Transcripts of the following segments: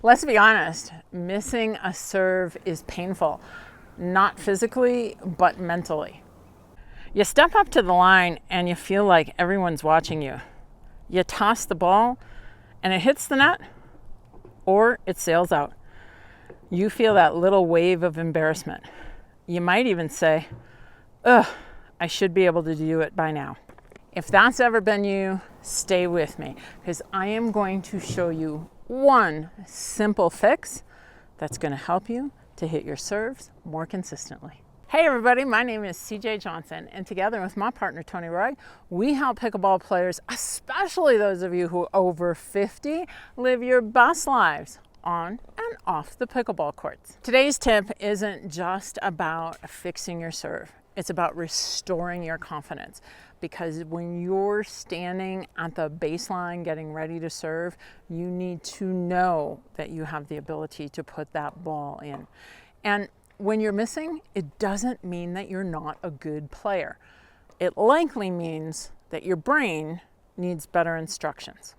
Let's be honest, missing a serve is painful, not physically, but mentally. You step up to the line and you feel like everyone's watching you. You toss the ball and it hits the net or it sails out. You feel that little wave of embarrassment. You might even say, ugh, I should be able to do it by now. If that's ever been you, stay with me because I am going to show you one simple fix that's going to help you to hit your serves more consistently. Hey everybody, my name is CJ Johnson, and together with my partner Tony Roy, we help pickleball players, especially those of you who are over 50, live your best lives on and off the pickleball courts. Today's tip isn't just about fixing your serve. It's about restoring your confidence, because when you're standing at the baseline getting ready to serve, you need to know that you have the ability to put that ball in. And when you're missing, it doesn't mean that you're not a good player. It likely means that your brain needs better instructions.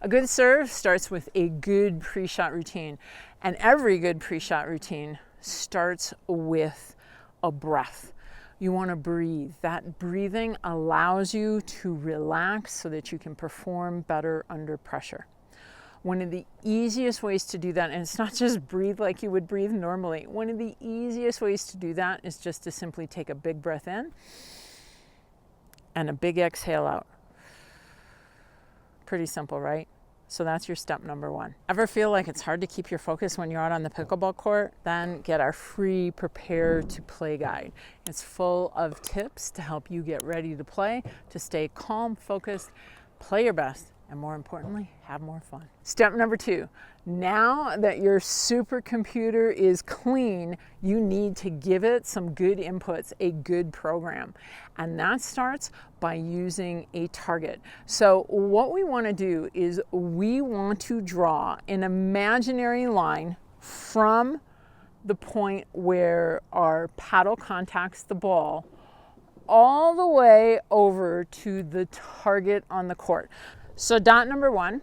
A good serve starts with a good pre-shot routine, and every good pre-shot routine starts with a breath. You want to breathe. That breathing allows you to relax so that you can perform better under pressure. One of the easiest ways to do that, and it's not just breathe like you would breathe normally, one of the easiest ways to do that is just to simply take a big breath in and a big exhale out. Pretty simple, right? So that's your step number one. Ever feel like it's hard to keep your focus when you're out on the pickleball court? Then get our free Prepare to Play guide. It's full of tips to help you get ready to play, to stay calm, focused, play your best, and more importantly, have more fun. Step number two, now that your supercomputer is clean, you need to give it some good inputs, a good program. And that starts by using a target. So what we want to do is we want to draw an imaginary line from the point where our paddle contacts the ball all the way over to the target on the court. So dot number one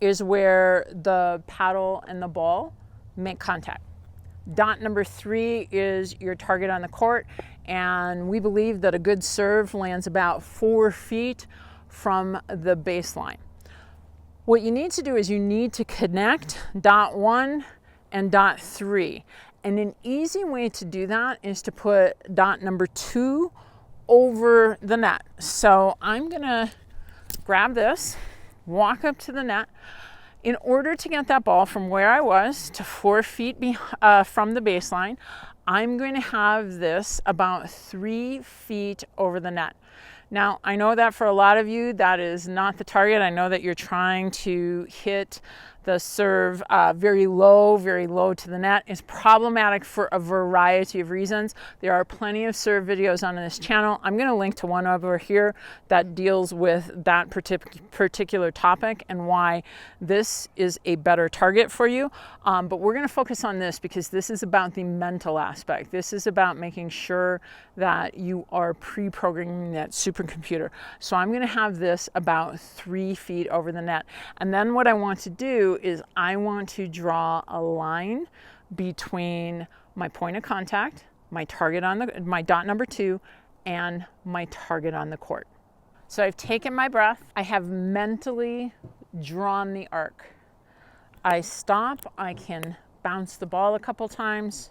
is where the paddle and the ball make contact. Dot number three is your target on the court, and we believe that a good serve lands about 4 feet from the baseline. What you need to do is you need to connect dot one and dot three. And an easy way to do that is to put dot number two over the net. So I'm gonna grab this, walk up to the net. In order to get that ball from where I was to 4 feet from the baseline, I'm going to have this about 3 feet over the net. Now, I know that for a lot of you, that is not the target. I know that you're trying to hit the serve very low to the net. It's problematic for a variety of reasons. There are plenty of serve videos on this channel. I'm going to link to one over here that deals with that particular topic and why this is a better target for you. But we're going to focus on this because this is about the mental aspect. This is about making sure that you are pre-programming that supercomputer. So I'm going to have this about 3 feet over the net. And then what I want to do is I want to draw a line between my point of contact, my target on my dot number two, and my target on the court. So I've taken my breath. I have mentally drawn the arc. I stop. I can bounce the ball a couple times.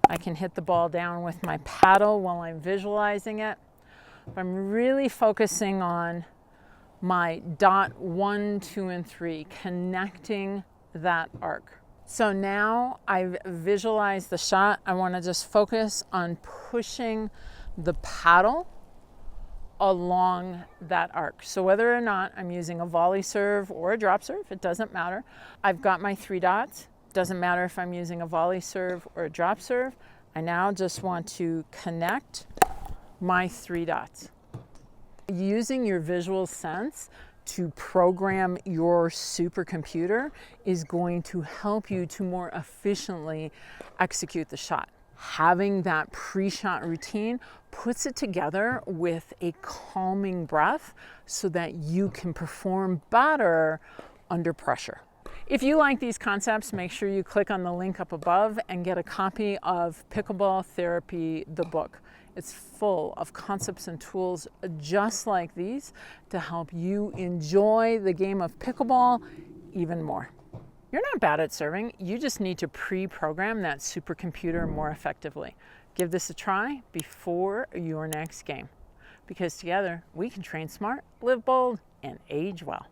I can hit the ball down with my paddle while I'm visualizing it. I'm really focusing on my dot 1, 2, and 3, connecting that arc. So now I've visualized the shot. I want to just focus on pushing the paddle along that arc. So whether or not I'm using a volley serve or a drop serve, it doesn't matter. I've got my 3 dots. Doesn't matter if I'm using a volley serve or a drop serve. I now just want to connect my 3 dots. Using your visual sense to program your supercomputer is going to help you to more efficiently execute the shot. Having that pre-shot routine puts it together with a calming breath so that you can perform better under pressure. If you like these concepts, make sure you click on the link up above and get a copy of Pickleball Therapy, the book. It's full of concepts and tools just like these to help you enjoy the game of pickleball even more. You're not bad at serving, you just need to pre-program that supercomputer more effectively. Give this a try before your next game, because together we can train smart, live bold, and age well.